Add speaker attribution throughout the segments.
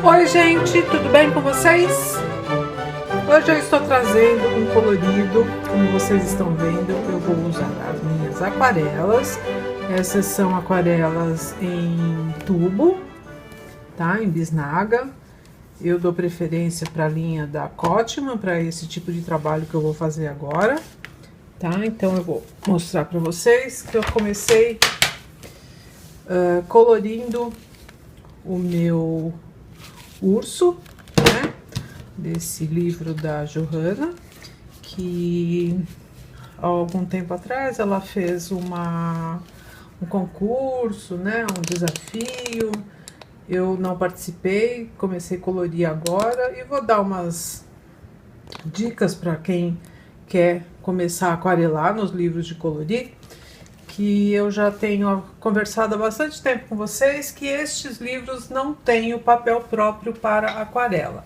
Speaker 1: Oi gente, tudo bem com vocês? Hoje eu estou trazendo um colorido, como vocês estão vendo, eu vou usar as minhas aquarelas. Essas são aquarelas em tubo, tá? Em bisnaga. Eu dou preferência para a linha da Cotman, para esse tipo de trabalho que eu vou fazer agora, tá? Então eu vou mostrar para vocês que eu comecei colorindo o meu urso, né, desse livro da Johanna, que há algum tempo atrás ela fez um concurso, né, um desafio. Eu não participei, comecei a colorir agora e vou dar umas dicas para quem quer começar a aquarelar nos livros de colorir, que eu já tenho conversado há bastante tempo com vocês, que estes livros não têm o papel próprio para aquarela.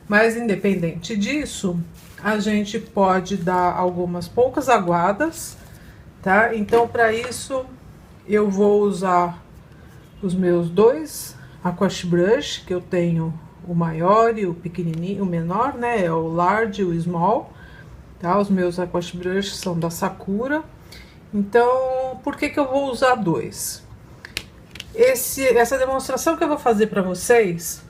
Speaker 1: Mas independente disso, a gente pode dar algumas poucas aguadas, tá? Então para isso eu vou usar os meus dois aquash brush, que eu tenho o maior e o pequenininho, o menor, né? É o large e o small, tá? Os meus aquash brush são da Sakura. Então, por que eu vou usar dois? Essa demonstração que eu vou fazer para vocês,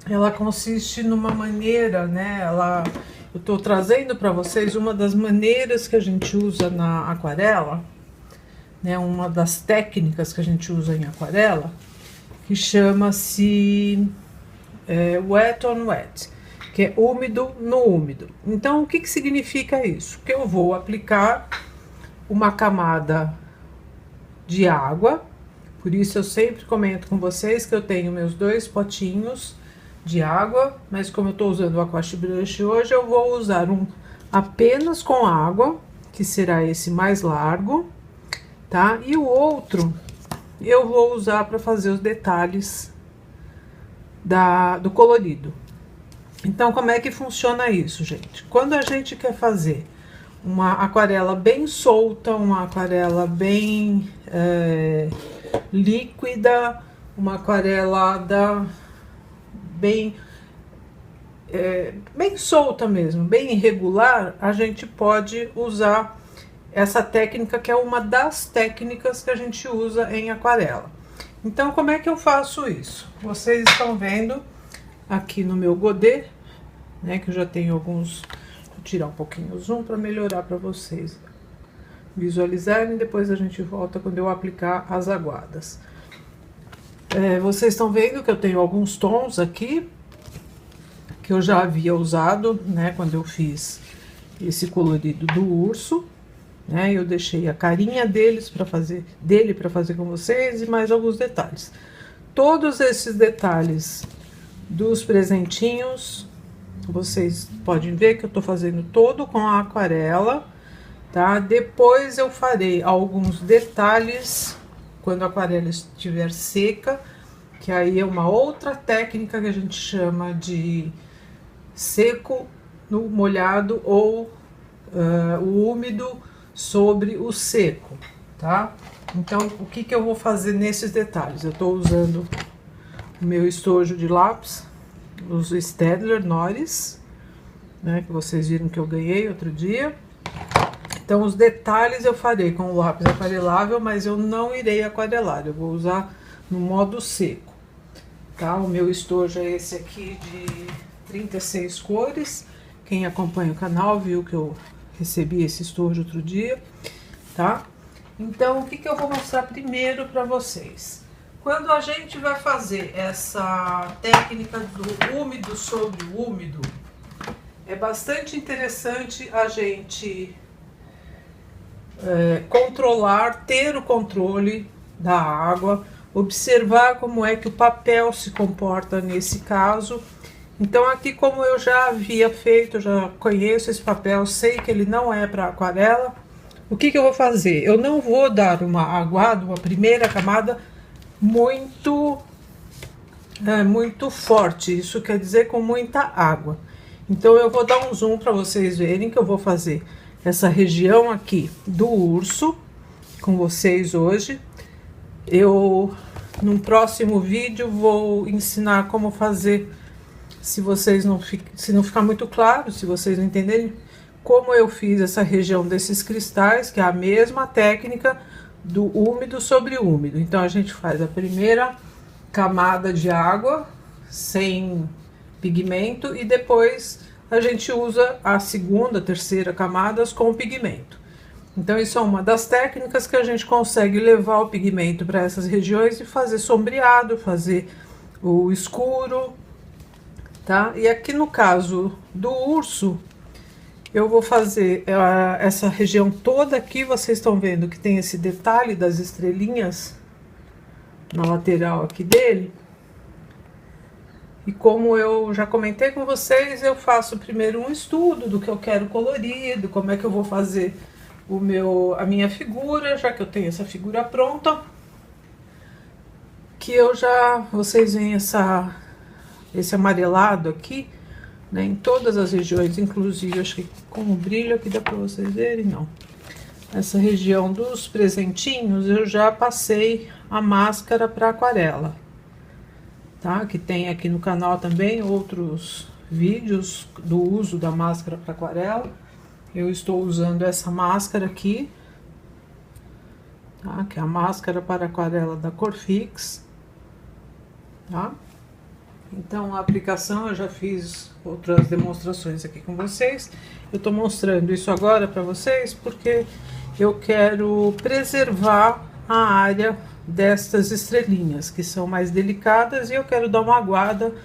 Speaker 1: ela consiste numa maneira, né? Eu tô trazendo para vocês uma das maneiras que a gente usa na aquarela, né? Uma das técnicas que a gente usa em aquarela, que chama-se wet on wet, que é úmido no úmido. Então, o que significa isso? Que eu vou aplicar uma camada de água, por isso eu sempre comento com vocês que eu tenho meus dois potinhos de água, mas como eu tô usando o aquash brush hoje, eu vou usar um apenas com água, que será esse mais largo, tá? E o outro eu vou usar para fazer os detalhes do colorido. Então, como é que funciona isso, gente? Quando a gente quer fazer uma aquarela bem solta, uma aquarela bem líquida, uma aquarelada bem solta mesmo, bem irregular, a gente pode usar essa técnica, que é uma das técnicas que a gente usa em aquarela. Então, como é que eu faço isso? Vocês estão vendo aqui no meu godê, né, que eu já tenho alguns. Vou tirar um pouquinho o zoom para melhorar para vocês visualizarem, depois a gente volta quando eu aplicar as aguadas. Vocês estão vendo que eu tenho alguns tons aqui, que eu já havia usado, né, quando eu fiz esse colorido do urso, né, eu deixei a carinha dele para fazer com vocês e mais alguns detalhes. Todos esses detalhes dos presentinhos, vocês podem ver que eu tô fazendo todo com a aquarela, tá? Depois eu farei alguns detalhes quando a aquarela estiver seca, que aí é uma outra técnica que a gente chama de seco no molhado ou o úmido sobre o seco, tá? Então, o que eu vou fazer nesses detalhes? Eu tô usando o meu estojo de lápis, os Staedtler Norris, né, que vocês viram que eu ganhei outro dia. Então, os detalhes eu farei com o lápis aquarelável, mas eu não irei aquarelar, eu vou usar no modo seco, tá? O meu estojo é esse aqui de 36 cores. Quem acompanha o canal viu que eu recebi esse estojo outro dia, tá? Então, o que eu vou mostrar primeiro para vocês? Quando a gente vai fazer essa técnica do úmido sobre o úmido, é bastante interessante a gente ter o controle da água, observar como é que o papel se comporta nesse caso. Então aqui, como eu já havia feito, já conheço esse papel, sei que ele não é para aquarela, o que eu vou fazer? Eu não vou dar uma aguada, uma primeira camada muito forte, isso quer dizer com muita água. Então eu vou dar um zoom para vocês verem que eu vou fazer essa região aqui do urso com vocês hoje. Eu Num próximo vídeo vou ensinar como fazer, se não ficar muito claro, se vocês não entenderem, como eu fiz essa região desses cristais, que é a mesma técnica do úmido sobre úmido. Então a gente faz a primeira camada de água sem pigmento e depois a gente usa a segunda, terceira camadas com pigmento. Então isso é uma das técnicas que a gente consegue levar o pigmento para essas regiões e fazer sombreado, fazer o escuro, tá? E aqui no caso do urso, eu vou fazer essa região toda aqui, vocês estão vendo que tem esse detalhe das estrelinhas na lateral aqui dele. E como eu já comentei com vocês, eu faço primeiro um estudo do que eu quero colorido, como é que eu vou fazer a minha figura, já que eu tenho essa figura pronta. Que vocês veem esse amarelado aqui, né, em todas as regiões, inclusive, acho que com o brilho aqui dá pra vocês verem, não. Essa região dos presentinhos, eu já passei a máscara para aquarela, tá? Que tem aqui no canal também outros vídeos do uso da máscara para aquarela. Eu estou usando essa máscara aqui, tá? Que é a máscara para aquarela da Corfix, tá? Então, a aplicação eu já fiz outras demonstrações aqui com vocês. Eu tô mostrando isso agora para vocês porque eu quero preservar a área destas estrelinhas, que são mais delicadas, e eu quero dar uma aguada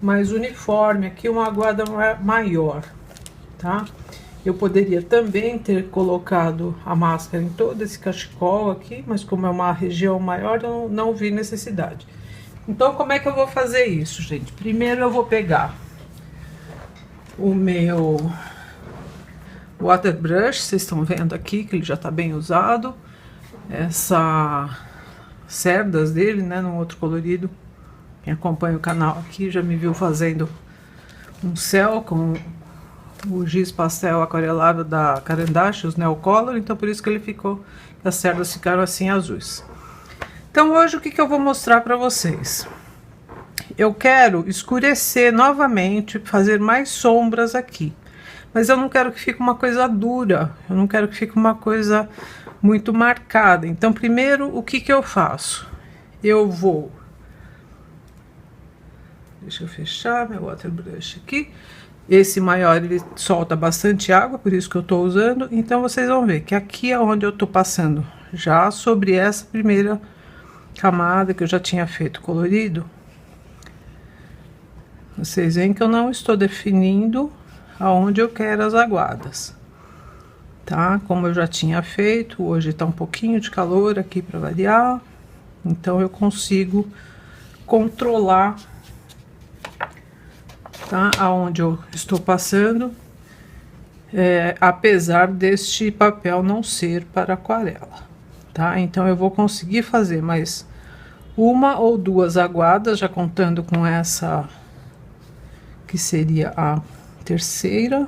Speaker 1: mais uniforme aqui, uma aguada maior, tá? Eu poderia também ter colocado a máscara em todo esse cachecol aqui, mas como é uma região maior, eu não vi necessidade. Então, como é que eu vou fazer isso, gente? Primeiro eu vou pegar o meu water brush, vocês estão vendo aqui que ele já tá bem usado. Essa cerdas dele, né, num outro colorido. Quem acompanha o canal aqui já me viu fazendo um céu com o giz pastel aquarelado da Caran d'Ache, os Nail Color, então por isso que as cerdas ficaram assim azuis. Então hoje o que eu vou mostrar para vocês? Eu quero escurecer novamente, fazer mais sombras aqui. Mas eu não quero que fique uma coisa dura, eu não quero que fique uma coisa muito marcada. Então primeiro, o que eu faço? Eu vou... Deixa eu fechar meu water brush aqui. Esse maior, ele solta bastante água, por isso que eu tô usando. Então vocês vão ver que aqui é onde eu tô passando já sobre essa primeira camada que eu já tinha feito colorido. Vocês veem que eu não estou definindo aonde eu quero as aguadas, tá? Como eu já tinha feito, hoje tá um pouquinho de calor aqui para variar, então eu consigo controlar, tá? Aonde eu estou passando, apesar deste papel não ser para aquarela, tá? Então eu vou conseguir fazer mais uma ou duas aguadas, já contando com essa que seria a terceira,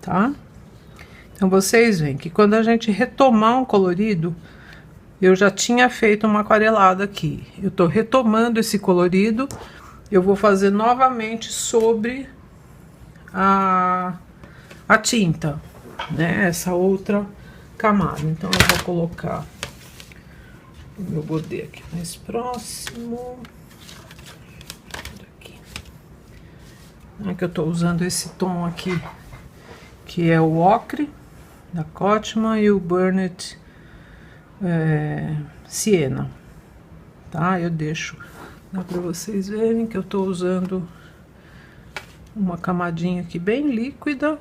Speaker 1: tá? Então vocês veem que quando a gente retomar um colorido, eu já tinha feito uma aquarelada aqui, eu tô retomando esse colorido, eu vou fazer novamente sobre a tinta, né? Essa outra camada. Então eu vou colocar o meu godê aqui mais próximo. Aqui. É que eu tô usando esse tom aqui, que é o ocre da Cotman e o Burnet Siena, tá? Eu deixo, dá pra vocês verem que eu tô usando uma camadinha aqui bem líquida,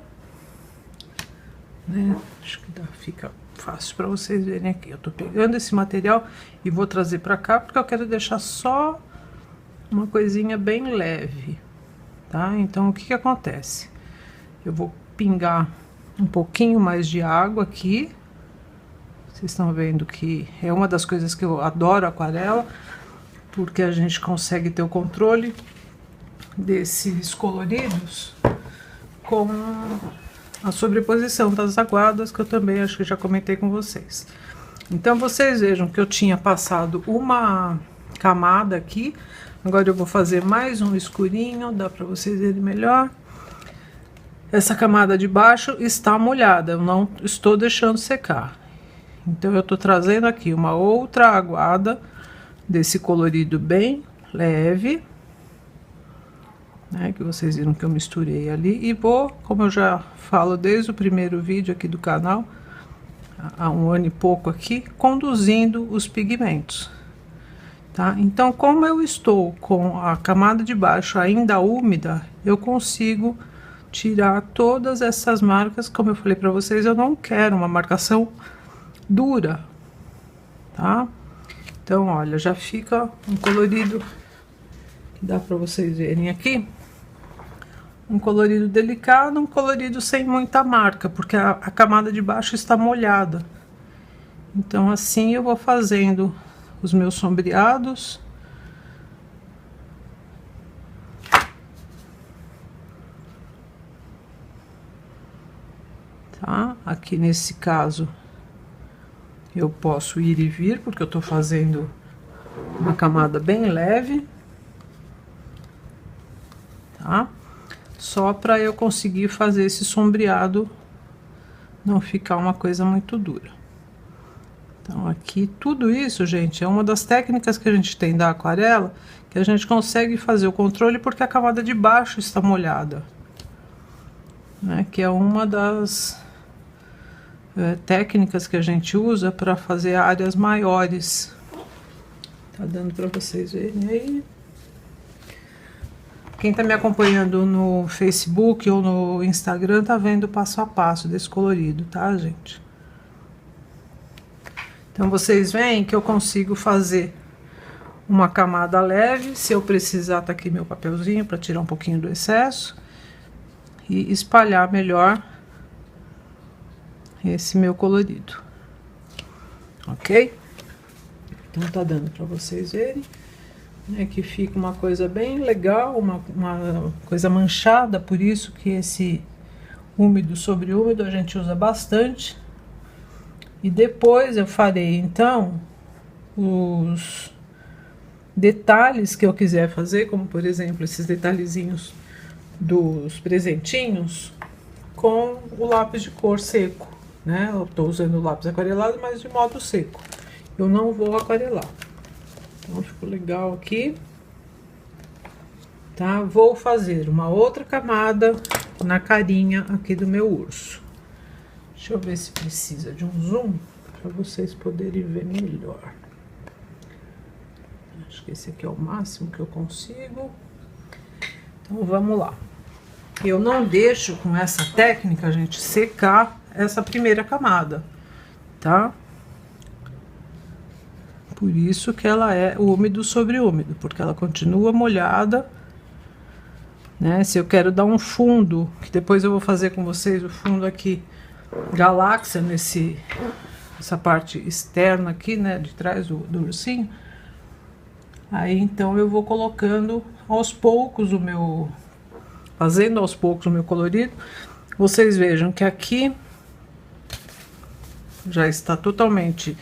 Speaker 1: né? Acho que fica fácil para vocês verem aqui. Eu tô pegando esse material e vou trazer para cá porque eu quero deixar só uma coisinha bem leve, tá? Então o que acontece? Eu vou pingar um pouquinho mais de água aqui. Vocês estão vendo que é uma das coisas que eu adoro aquarela, porque a gente consegue ter o controle desses coloridos com a sobreposição das aguadas, que eu também acho que já comentei com vocês. Então, vocês vejam que eu tinha passado uma camada aqui. Agora eu vou fazer mais um escurinho, dá pra vocês verem melhor. Essa camada de baixo está molhada, eu não estou deixando secar. Então, eu tô trazendo aqui uma outra aguada desse colorido bem leve, né, que vocês viram que eu misturei ali, e vou, como eu já falo desde o primeiro vídeo aqui do canal, há um ano e pouco aqui, conduzindo os pigmentos, tá? Então, como eu estou com a camada de baixo ainda úmida, eu consigo tirar todas essas marcas. Como eu falei para vocês, eu não quero uma marcação dura, tá? Então, olha, já fica um colorido que dá para vocês verem aqui. Um colorido delicado, um colorido sem muita marca, porque a camada de baixo está molhada. Então, assim eu vou fazendo os meus sombreados. Tá? Aqui nesse caso, eu posso ir e vir, porque eu tô fazendo uma camada bem leve. Tá? Só para eu conseguir fazer esse sombreado não ficar uma coisa muito dura. Então, aqui, tudo isso, gente, é uma das técnicas que a gente tem da aquarela, que a gente consegue fazer o controle porque a camada de baixo está molhada, né? Que é uma das técnicas que a gente usa para fazer áreas maiores. Tá dando para vocês verem aí? Quem tá me acompanhando no Facebook ou no Instagram tá vendo o passo a passo desse colorido, tá, gente? Então, vocês veem que eu consigo fazer uma camada leve. Se eu precisar, tá aqui meu papelzinho para tirar um pouquinho do excesso. E espalhar melhor esse meu colorido. Ok? Então, tá dando para vocês verem. É que fica uma coisa bem legal, uma coisa manchada, por isso que esse úmido sobre úmido a gente usa bastante. E depois eu farei, então, os detalhes que eu quiser fazer, como por exemplo, esses detalhezinhos dos presentinhos, com o lápis de cor seco, né? Eu tô usando o lápis aquarelado, mas de modo seco. Eu não vou aquarelar. Então, ficou legal aqui, tá? Vou fazer uma outra camada na carinha aqui do meu urso. Deixa eu ver se precisa de um zoom, para vocês poderem ver melhor. Acho que esse aqui é o máximo que eu consigo. Então, vamos lá. Eu não deixo, com essa técnica, gente, secar essa primeira camada, tá? Por isso que ela é úmido sobre úmido, porque ela continua molhada, né? Se eu quero dar um fundo, que depois eu vou fazer com vocês o fundo aqui, galáxia, essa parte externa aqui, né? De trás do ursinho. Aí, então, eu vou colocando aos poucos fazendo aos poucos o meu colorido. Vocês vejam que aqui já está totalmente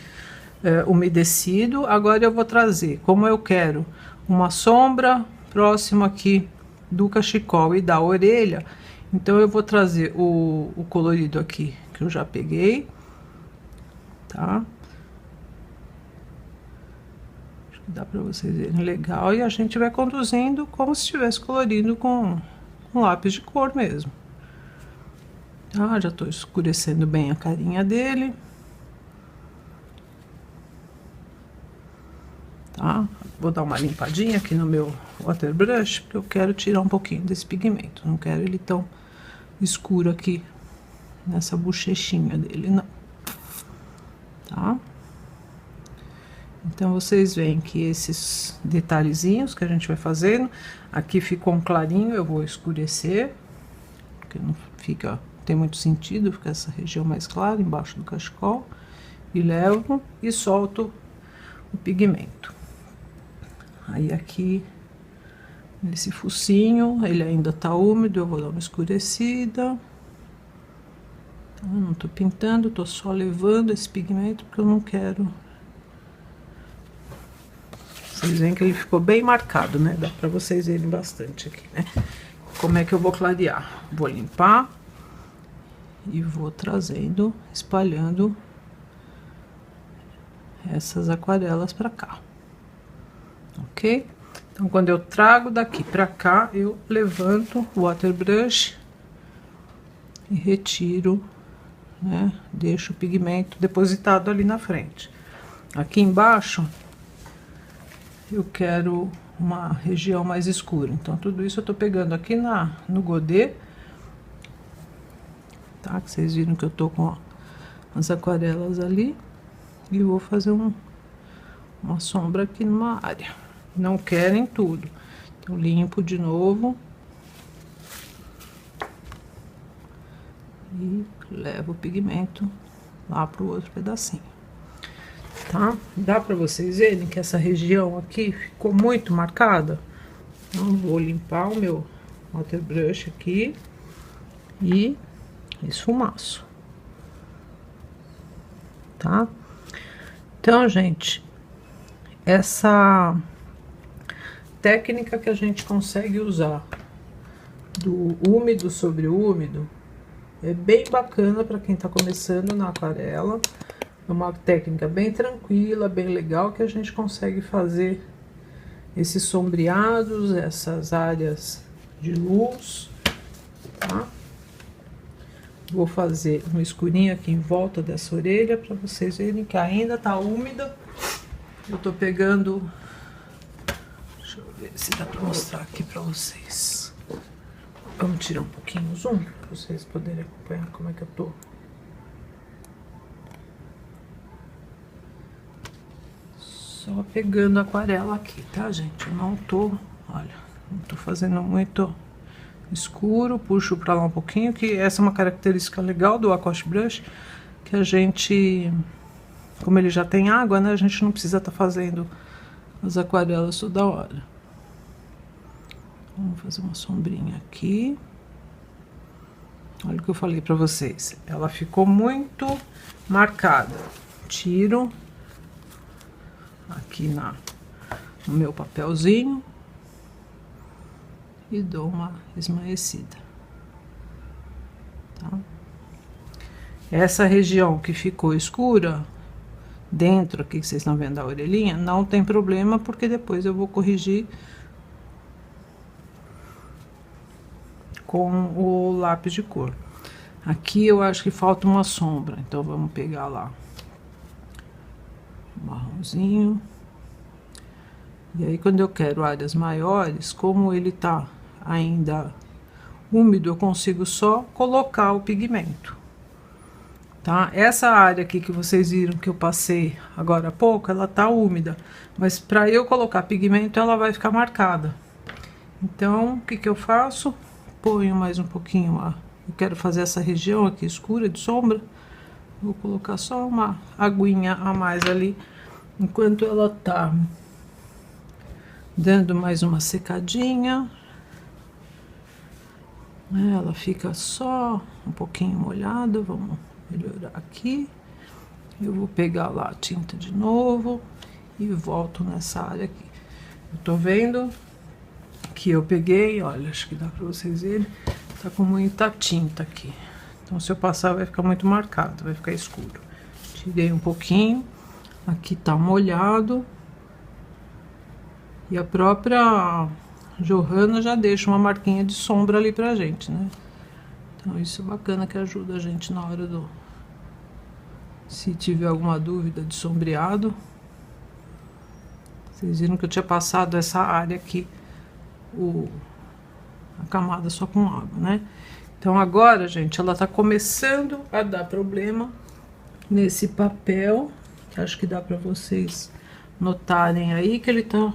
Speaker 1: umedecido. Agora eu vou trazer, como eu quero uma sombra próximo aqui do cachecol e da orelha, então eu vou trazer o colorido aqui que eu já peguei, tá? Acho que dá para vocês verem legal, e a gente vai conduzindo como se estivesse colorindo com um lápis de cor mesmo, tá? Já tô escurecendo bem a carinha dele. Tá? Vou dar uma limpadinha aqui no meu water brush, porque eu quero tirar um pouquinho desse pigmento. Não quero ele tão escuro aqui nessa bochechinha dele, não. Tá? Então, vocês veem que esses detalhezinhos que a gente vai fazendo, aqui ficou um clarinho, eu vou escurecer, porque não tem muito sentido ficar essa região mais clara embaixo do cachecol. E levo e solto o pigmento. Aí aqui, nesse focinho, ele ainda tá úmido, eu vou dar uma escurecida. Eu não tô pintando, tô só levando esse pigmento porque eu não quero. Vocês veem que ele ficou bem marcado, né? Dá pra vocês verem bastante aqui, né? Como é que eu vou clarear? Vou limpar e vou trazendo, espalhando essas aquarelas pra cá, ok? Então, quando eu trago daqui pra cá, eu levanto o water brush e retiro, né? Deixo o pigmento depositado ali na frente. Aqui embaixo, eu quero uma região mais escura. Então, tudo isso eu tô pegando aqui no godê, tá? Que vocês viram que eu tô com as aquarelas ali. E vou fazer uma sombra aqui numa área. Não querem tudo. Então, limpo de novo. E levo o pigmento lá pro outro pedacinho. Tá? Dá pra vocês verem que essa região aqui ficou muito marcada? Então, vou limpar o meu water brush aqui e esfumaço. Tá? Então, gente, essa técnica que a gente consegue usar do úmido sobre úmido é bem bacana para quem tá começando na aquarela. É uma técnica bem tranquila, bem legal, que a gente consegue fazer esses sombreados, essas áreas de luz, tá? Vou fazer um escurinho aqui em volta dessa orelha para vocês verem que ainda tá úmida. Eu tô pegando... Deixa eu ver se dá para mostrar aqui para vocês. Vamos tirar um pouquinho o zoom para vocês poderem acompanhar como é que eu tô. Só pegando a aquarela aqui, tá, gente? Eu não tô, olha, não tô fazendo muito escuro, puxo pra lá um pouquinho, que essa é uma característica legal do Aquash Brush, que a gente, como ele já tem água, né, a gente não precisa estar fazendo as aquarelas toda hora. Vamos fazer uma sombrinha aqui. Olha o que eu falei pra vocês, ela ficou muito marcada. Tiro aqui no meu papelzinho e dou uma esmaecida, tá? Essa região que ficou escura dentro aqui, que vocês estão vendo a orelhinha, não tem problema, porque depois eu vou corrigir com o lápis de cor. Aqui eu acho que falta uma sombra, então vamos pegar lá marronzinho. E aí, quando eu quero áreas maiores, como ele tá ainda úmido, eu consigo só colocar o pigmento, tá? Essa área aqui que vocês viram que eu passei agora há pouco, ela tá úmida, mas para eu colocar pigmento, ela vai ficar marcada. Então, o que que eu faço? Ponho mais um pouquinho lá. Eu quero fazer essa região aqui escura de sombra. Vou colocar só uma aguinha a mais ali, enquanto ela tá dando mais uma secadinha. Ela fica só um pouquinho molhada. Vamos melhorar aqui. Eu vou pegar lá a tinta de novo e volto nessa área aqui. Eu tô vendo que eu peguei, olha, acho que dá pra vocês verem, tá com muita tinta aqui. Então, se eu passar, vai ficar muito marcado, vai ficar escuro. Tirei um pouquinho, aqui tá molhado. E a própria Johanna já deixa uma marquinha de sombra ali pra gente, né? Então, isso é bacana, que ajuda a gente na hora do... Se tiver alguma dúvida de sombreado. Vocês viram que eu tinha passado essa área aqui, a camada só com água, né? Então, agora, gente, ela tá começando a dar problema nesse papel. Acho que dá pra vocês notarem aí que ele tá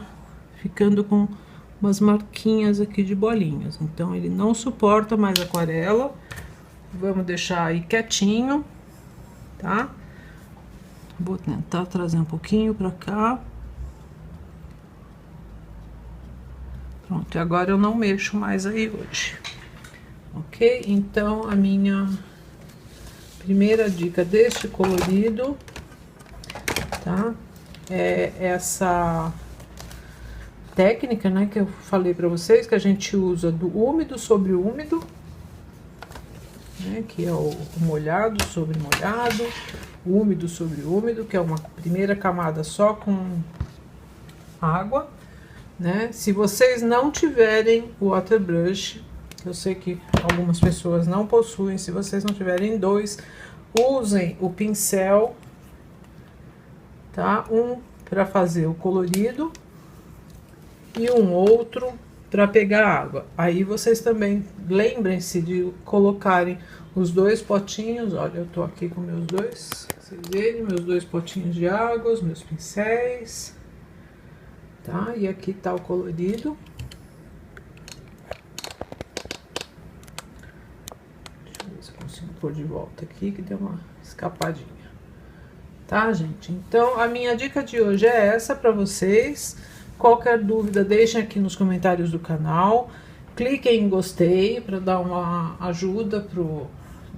Speaker 1: ficando com umas marquinhas aqui de bolinhas. Então, ele não suporta mais aquarela. Vamos deixar aí quietinho, tá? Vou tentar trazer um pouquinho pra cá. Pronto, e agora eu não mexo mais aí hoje. Ok? Então, a minha primeira dica deste colorido, tá? É essa técnica, né, que eu falei para vocês, que a gente usa do úmido sobre úmido, né, que é o molhado sobre molhado, úmido sobre úmido, que é uma primeira camada só com água, né? Se vocês não tiverem o water brush, eu sei que algumas pessoas não possuem, se vocês não tiverem dois, usem o pincel, tá? Um para fazer o colorido e um outro para pegar água. Aí vocês também lembrem-se de colocarem os dois potinhos. Olha, eu tô aqui com meus dois, vocês verem, meus dois potinhos de água, os meus pincéis, tá? E aqui tá o colorido. Deixa eu ver se eu consigo pôr de volta aqui, que deu uma escapadinha. Tá, gente? Então, a minha dica de hoje é essa para vocês. Qualquer dúvida, deixem aqui nos comentários do canal. Cliquem em gostei para dar uma ajuda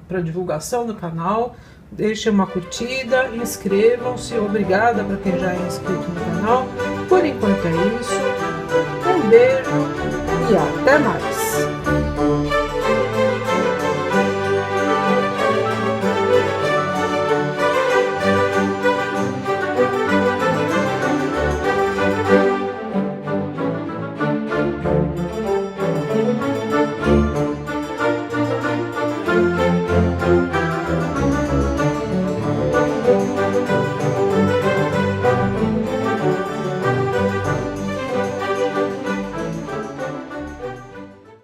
Speaker 1: para divulgação do canal. Deixem uma curtida, inscrevam-se. Obrigada para quem já é inscrito no canal. Por enquanto é isso. Um beijo e até mais!